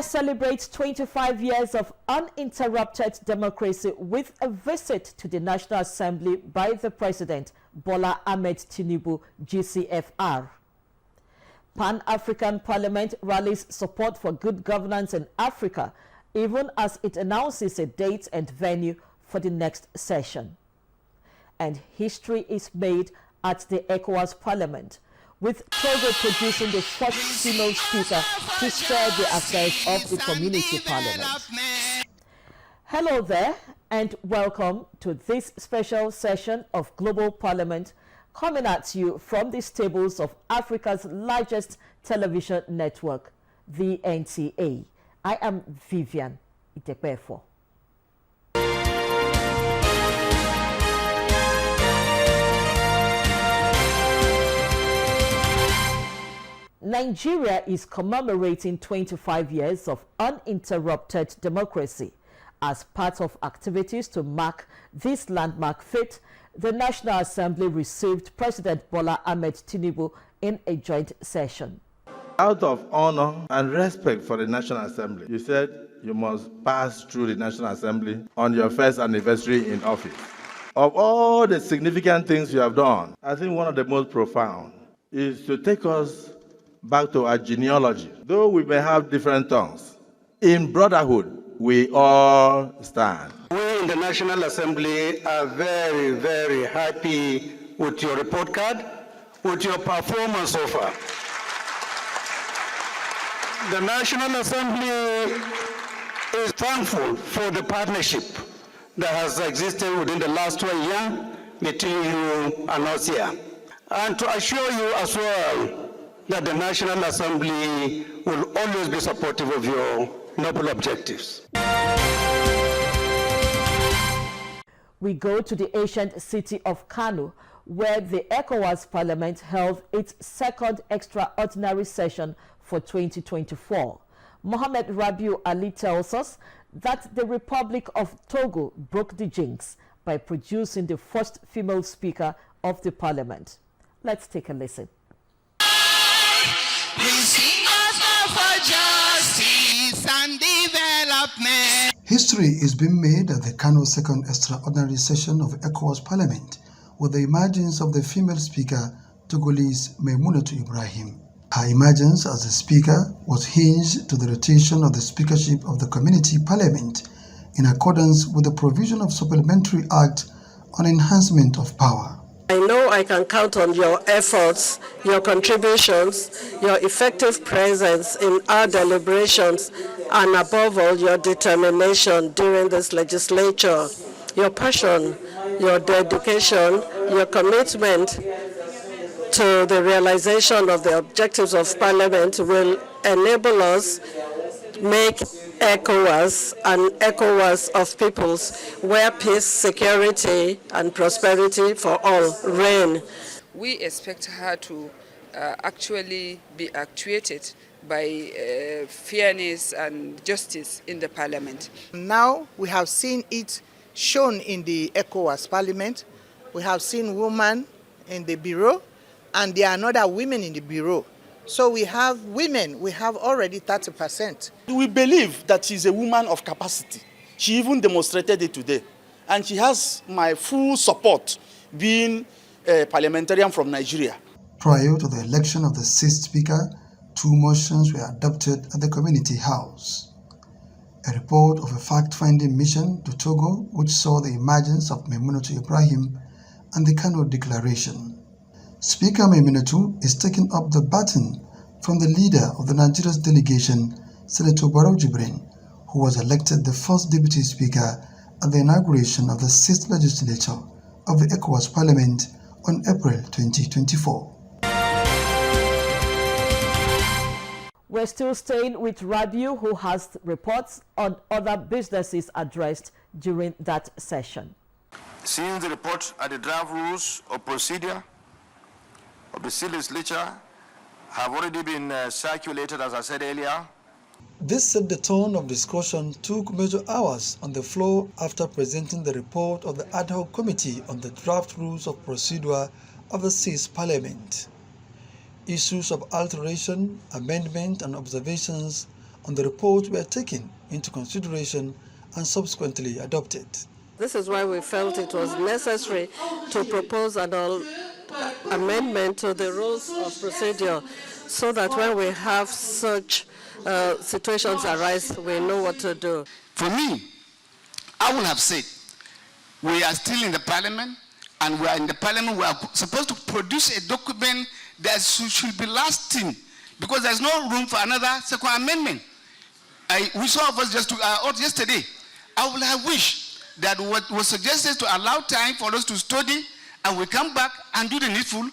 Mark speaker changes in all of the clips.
Speaker 1: Nigeria celebrates 25 years of uninterrupted democracy with a visit to the National Assembly by the President, Bola Ahmed Tinubu, GCFR. Pan-African Parliament rallies support for good governance in Africa, even as it announces a date and venue for the next session. And history is made at the ECOWAS Parliament, with Togo producing the first female speaker to share the affairs of the community parliament. Hello there, and welcome to this special session of Global Parliament, coming at you from the stables of Africa's largest television network, the NTA. I am Vivian Itepefo. Nigeria is commemorating 25 years of uninterrupted democracy. As part of activities to mark this landmark feat, the National Assembly received President Bola Ahmed Tinubu in a joint session.
Speaker 2: Out of honor and respect for the National Assembly, you said you must pass through the National Assembly on your first anniversary in office. Of all the significant things you have done, I think one of the most profound is to take us back to our genealogy. Though we may have different tongues, in brotherhood, we all stand.
Speaker 3: We in the National Assembly are very, very happy with your report card, with your performance so far. The National Assembly is thankful for the partnership that has existed within the last 12 years between you and us here. And to assure you as well that the National Assembly will always be supportive of your noble objectives.
Speaker 1: We go to the ancient city of Kano, where the ECOWAS Parliament held its second extraordinary session for 2024. Mohamed Rabiu Ali tells us that the Republic of Togo broke the jinx by producing the first female speaker of the parliament. Let's take a listen.
Speaker 4: History is being made at the Kano Second Extraordinary Session of ECOWAS Parliament with the emergence of the female speaker, Togolese Maimunatu Ibrahim. Her emergence as the speaker was hinged to the rotation of the speakership of the Community Parliament in accordance with the provision of Supplementary Act on Enhancement of Power.
Speaker 5: I know I can count on your efforts, your contributions, your effective presence in our deliberations, and above all, your determination during this legislature. Your passion, your dedication, your commitment to the realization of the objectives of Parliament will enable us make ECOWAS an ECOWAS of peoples where peace, security, and prosperity for all reign.
Speaker 6: We expect her to actually be actuated by fairness and justice in the Parliament.
Speaker 7: Now we have seen it shown in the ECOWAS Parliament. We have seen women in the Bureau, and there are another women in the Bureau. So we have women, we have already 30%.
Speaker 8: We believe that she's a woman of capacity. She even demonstrated it today. And she has my full support being a parliamentarian from Nigeria.
Speaker 4: Prior to the election of the sixth speaker, 2 motions were adopted at the Community House. A report of a fact-finding mission to Togo, which saw the emergence of Maimunatu Ibrahim, and the Kano Declaration. Speaker Maimunatu is taking up the baton from the leader of the Nigeria's delegation, Senator Barrow Jibrin, who was elected the first deputy speaker at the inauguration of the 6th legislature of the ECOWAS Parliament on April 2024.
Speaker 1: We're still staying with Rabiu, who has reports on other businesses addressed during that session.
Speaker 9: Since the report at the draft rules of procedure of the sixth legislature have already been circulated, as I said earlier.
Speaker 4: This set the tone of discussion took major hours on the floor after presenting the report of the ad hoc committee on the draft rules of procedure of the sixth parliament. Issues of alteration, amendment, and observations on the report were taken into consideration and subsequently adopted.
Speaker 5: This is why we felt it was necessary to propose an amendment to the rules of procedure so that when we have such situations arise, we know what to do.
Speaker 3: For me, I would have said, we are still in the parliament, and we are in the parliament, we are supposed to produce a document that should be lasting, because there's no room for another second amendment. We saw of us yesterday. I would have wished that what was suggested to allow time for us to study, and we come back and do the needful.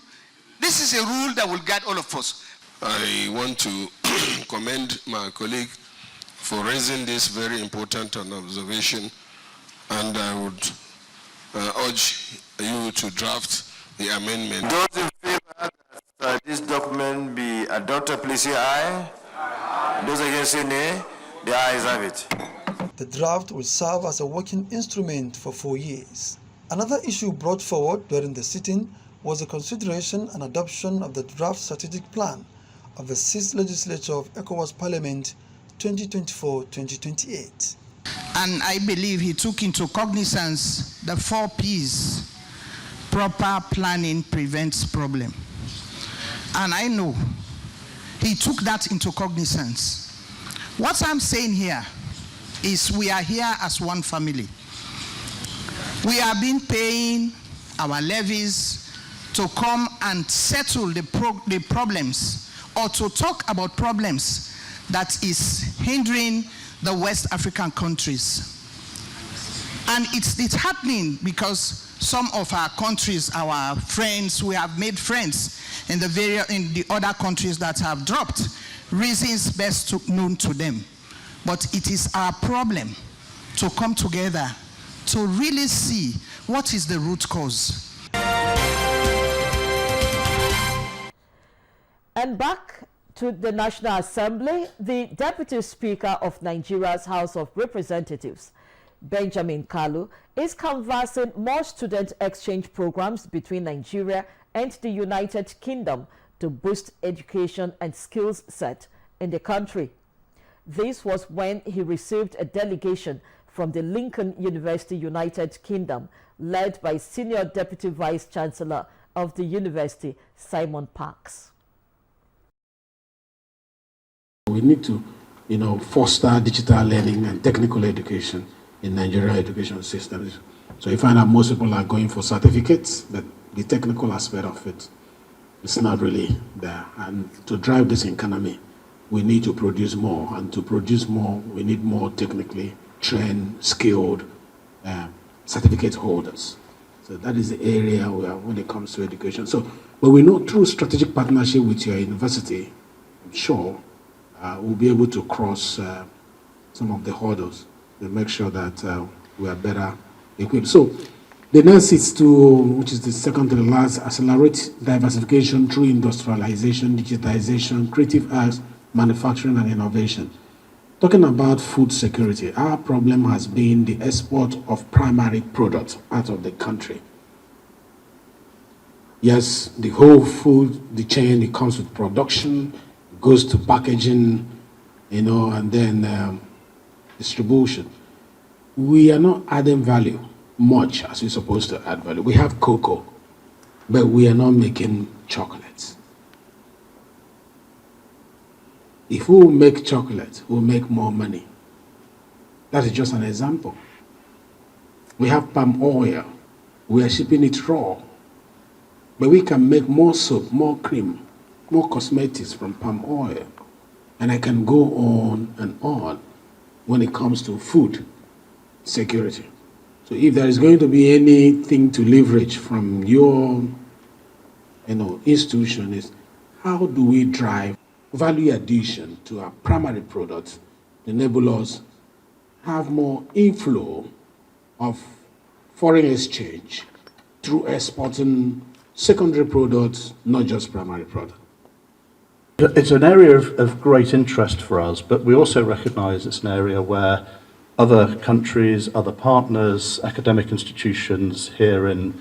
Speaker 3: This is a rule that will guide all of us.
Speaker 10: I want to commend my colleague for raising this very important observation, and I would urge you to draft the amendment.
Speaker 9: Those in favor that this document be adopted, please say aye. Those against say nay. The ayes have it.
Speaker 4: The draft will serve as a working instrument for 4 years. Another issue brought forward during the sitting was the consideration and adoption of the draft strategic plan of the 6th Legislature of ECOWAS Parliament 2024-2028.
Speaker 11: And I believe he took into cognizance the 4 P's. Proper planning prevents problem. And I know he took that into cognizance. What I'm saying here is we are here as one family. We have been paying our levies to come and settle the problems, or to talk about problems that is hindering the West African countries. And it's happening because some of our countries, our friends, we have made friends in the other countries that have dropped, reasons best known to them. But it is our problem to come together to really see what is the root cause.
Speaker 1: And back to the National Assembly, the Deputy Speaker of Nigeria's House of Representatives, Benjamin Kalu, is canvassing more student exchange programs between Nigeria and the United Kingdom to boost education and skills set in the country. This was when he received a delegation from the Lincoln University, United Kingdom, led by Senior Deputy Vice Chancellor of the university, Simon Parks.
Speaker 12: We need to, foster digital learning and technical education in Nigerian education systems. So you find that most people are going for certificates, but the technical aspect of it is not really there. And to drive this economy, we need to produce more. And to produce more, we need more technically trained, skilled certificate holders. So that is the area where, when it comes to education. But we know through strategic partnership with your university, I'm sure we'll be able to cross some of the hurdles and make sure that we are better equipped. So the next is to, which is the second to the last, accelerate diversification through industrialization, digitization, creative arts, manufacturing and innovation. Talking about food security, our problem has been the export of primary products out of the country. Yes, the whole food, the chain, it comes with production, goes to packaging, and then distribution. We are not adding value much as we're supposed to add value. We have cocoa, but we are not making chocolates. If we will make chocolate, we'll make more money. That is just an example. We have palm oil. We are shipping it raw. But we can make more soap, more cream, more cosmetics from palm oil. And I can go on and on when it comes to food security. So if there is going to be anything to leverage from your institution, is how do we drive value addition to our primary products to enable us have more inflow of foreign exchange through exporting secondary products, not just primary products.
Speaker 13: It's an area of great interest for us, but we also recognise it's an area where other countries, other partners, academic institutions here in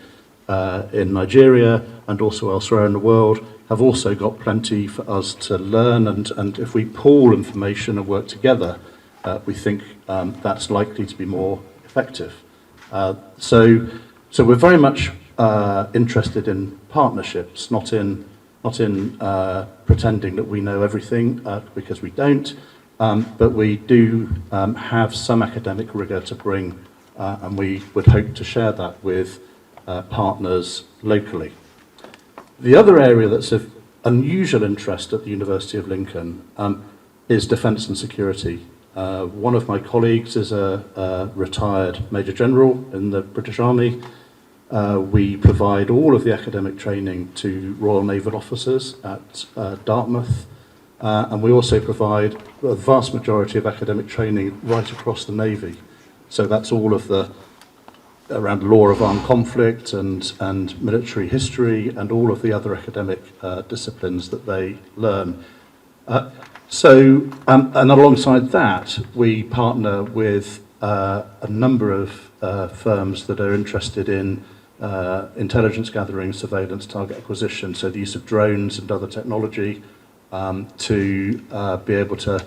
Speaker 13: Nigeria and also elsewhere in the world have also got plenty for us to learn, and if we pool information and work together, we think that's likely to be more effective. So we're very much interested in partnerships, not in pretending that we know everything, because we don't, but we do have some academic rigor to bring, and we would hope to share that with partners locally. The other area that's of unusual interest at the University of Lincoln is defence and security. One of my colleagues is a retired Major General in the British Army. We provide all of the academic training to Royal Naval officers at Dartmouth, and we also provide a vast majority of academic training right across the Navy. So that's all of the around law of armed conflict and military history and all of the other academic disciplines that they learn. And alongside that, we partner with a number of firms that are interested in intelligence gathering, surveillance, target acquisition, so the use of drones and other technology to be able to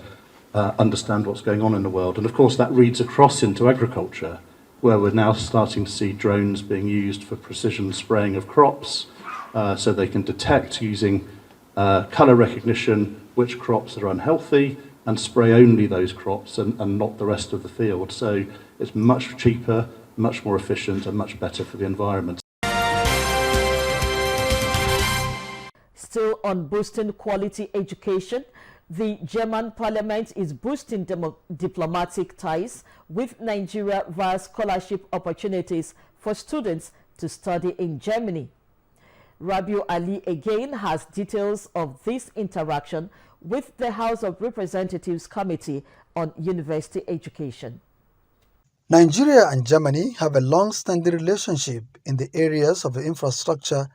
Speaker 13: understand what's going on in the world. And of course that reads across into agriculture, where we're now starting to see drones being used for precision spraying of crops, so they can detect using colour recognition which crops are unhealthy and spray only those crops and not the rest of the field. So it's much cheaper, much more efficient and much better for the environment.
Speaker 1: Still on boosting quality education, the German parliament is boosting diplomatic ties with Nigeria via scholarship opportunities for students to study in Germany. Rabiu Ali again has details of this interaction with the House of Representatives Committee on University Education.
Speaker 4: Nigeria and Germany have a long-standing relationship in the areas of infrastructure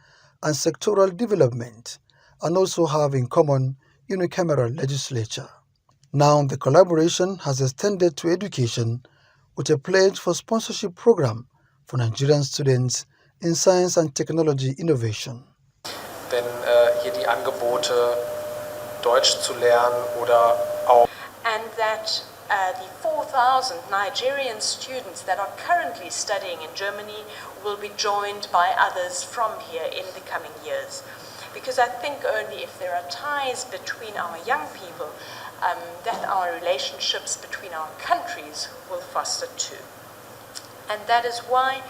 Speaker 4: and sectoral development, and also have in common unicameral legislature. Now the collaboration has extended to education with a pledge for sponsorship program for Nigerian students in science and technology innovation.
Speaker 14: Wenn hier die Angebote Deutsch zu lernen oder auch
Speaker 15: and that the 4,000 Nigerian students that are currently studying in Germany will be joined by others from here in the coming years. Because I think only if there are ties between our young people, that our relationships between our countries will foster too. And that is why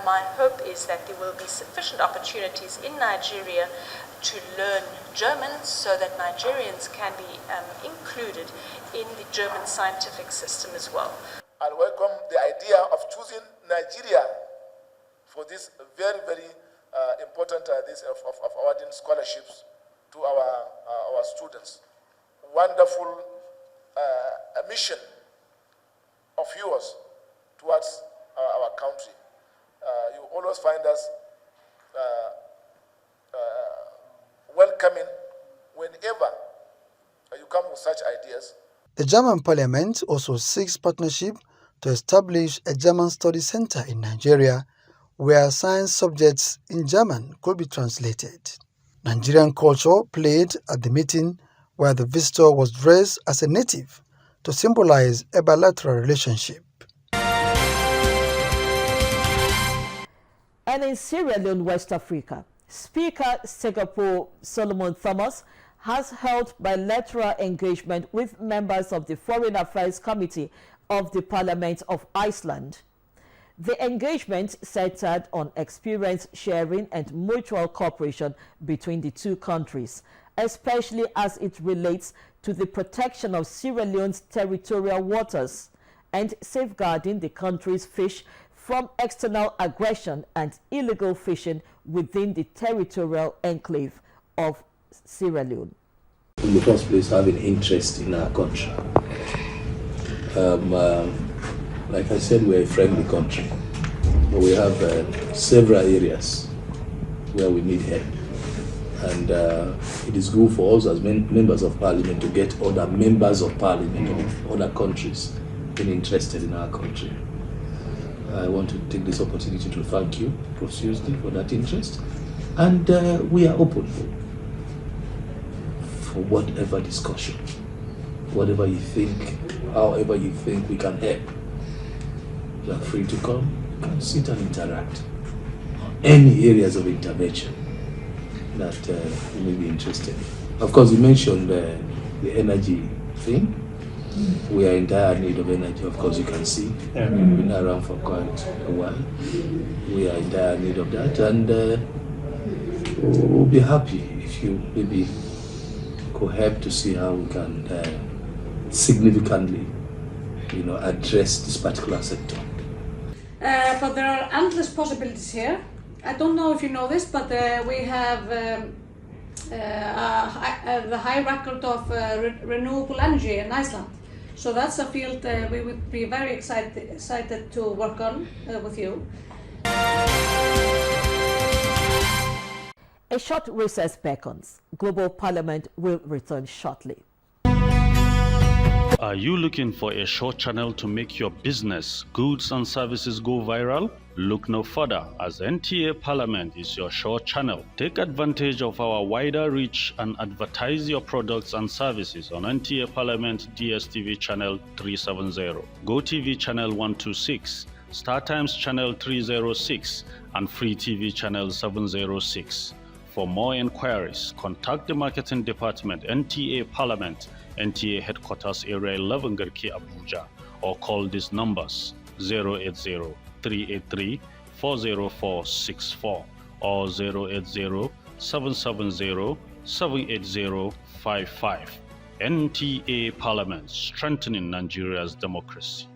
Speaker 15: my hope is that there will be sufficient opportunities in Nigeria to learn German so that Nigerians can be included in the German scientific system as well.
Speaker 16: I welcome the idea of choosing Nigeria for this very, very important of awarding scholarships to our students. Wonderful mission of yours towards our country. You always find us welcoming whenever you come with such ideas.
Speaker 4: The German parliament also seeks partnership to establish a German study center in Nigeria where science subjects in German could be translated. Nigerian culture played at the meeting where the visitor was dressed as a native to symbolize a bilateral relationship.
Speaker 1: And in Sierra Leone, West Africa, Speaker Segapo Solomon Thomas has held bilateral engagement with members of the Foreign Affairs Committee of the Parliament of Iceland. The engagement centered on experience sharing and mutual cooperation between the two countries, especially as it relates to the protection of Sierra Leone's territorial waters and safeguarding the country's fish from external aggression and illegal fishing within the territorial enclave of Sierra Leone.
Speaker 17: In the first place, having interest in our country. Like I said, we're a friendly country, but we have several areas where we need help. And it is good for us as members of parliament to get other members of parliament of other countries being interested in our country. I want to take this opportunity to thank you profusely for that interest. And we are open for whatever discussion, whatever you think, however you think we can help. You are free to come, you can sit and interact. Any areas of intervention that you may be interested in. Of course, you mentioned the energy thing. We are in dire need of energy, of course you can see. We've been around for quite a while. We are in dire need of that, and we'll be happy if you maybe could help to see how we can significantly, address this particular sector.
Speaker 18: But there are endless possibilities here. I don't know if you know this, but we have the high record of renewable energy in Iceland. So that's a field we would be very excited to work on with you.
Speaker 1: A short recess beckons. Global Parliament will return shortly.
Speaker 19: Are you looking for a short channel to make your business, goods and services go viral? Look no further, as NTA Parliament is your short channel. Take advantage of our wider reach and advertise your products and services on NTA Parliament DSTV channel 370, GoTV channel 126, StarTimes channel 306, and Free TV channel 706. For more inquiries, contact the Marketing Department, NTA Parliament, NTA Headquarters Area 11 Garki Abuja, or call these numbers 080-383-40464 or 080-770-78055. NTA Parliament, strengthening Nigeria's democracy.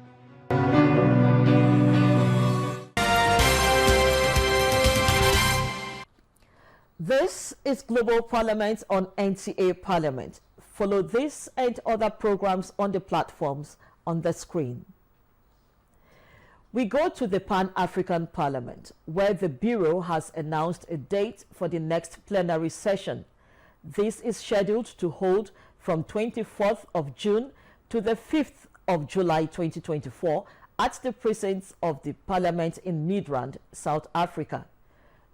Speaker 1: This is Global Parliament on NTA Parliament. Follow this and other programs on the platforms on the screen. We go to the Pan-African Parliament, where the Bureau has announced a date for the next plenary session. This is scheduled to hold from 24th of June to the 5th of July 2024 at the precincts of the Parliament in Midrand, South Africa.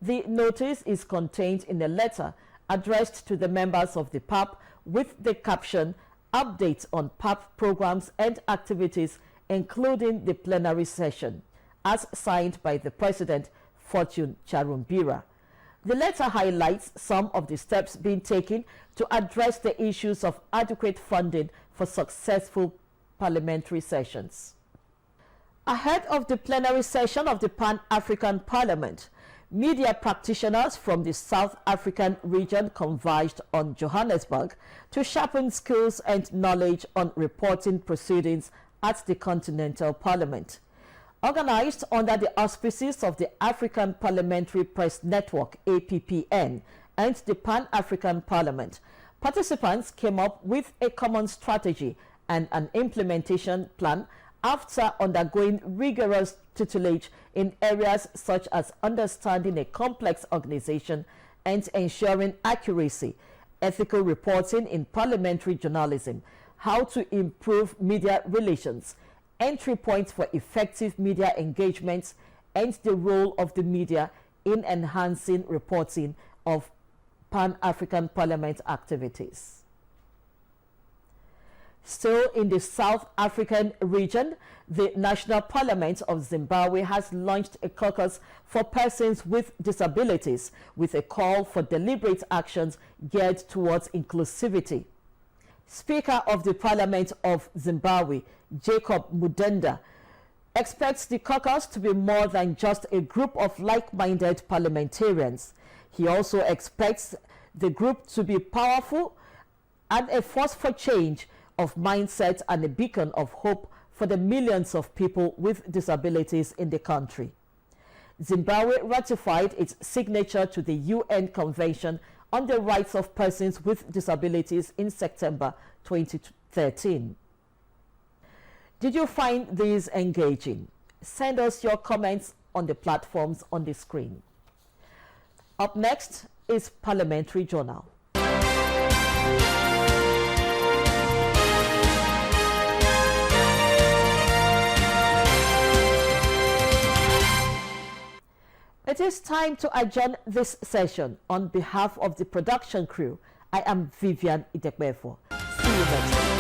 Speaker 1: The notice is contained in a letter addressed to the members of the PAP with the caption, "Updates on PAP programs and activities, including the plenary session," as signed by the President, Fortune Charumbira. The letter highlights some of the steps being taken to address the issues of adequate funding for successful parliamentary sessions. Ahead of the plenary session of the Pan-African Parliament, media practitioners from the South African region converged on Johannesburg to sharpen skills and knowledge on reporting proceedings at the Continental Parliament. Organized under the auspices of the African Parliamentary Press Network, APPN, and the Pan-African Parliament, participants came up with a common strategy and an implementation plan after undergoing rigorous tutelage in areas such as understanding a complex organization and ensuring accuracy, ethical reporting in parliamentary journalism, how to improve media relations, entry points for effective media engagements, and the role of the media in enhancing reporting of Pan-African Parliament activities. Still in the South African region, the National Parliament of Zimbabwe has launched a caucus for persons with disabilities with a call for deliberate actions geared towards inclusivity. Speaker of the Parliament of Zimbabwe, Jacob Mudenda, expects the caucus to be more than just a group of like-minded parliamentarians. He also expects the group to be powerful and a force for change of mindset and a beacon of hope for the millions of people with disabilities in the country. Zimbabwe ratified its signature to the UN Convention on the Rights of Persons with Disabilities in September 2013. Did you find these engaging? Send us your comments on the platforms on the screen. Up next is Parliamentary Journal. It is time to adjourn this session. On behalf of the production crew, I am Vivian Idekbefo. See you next time.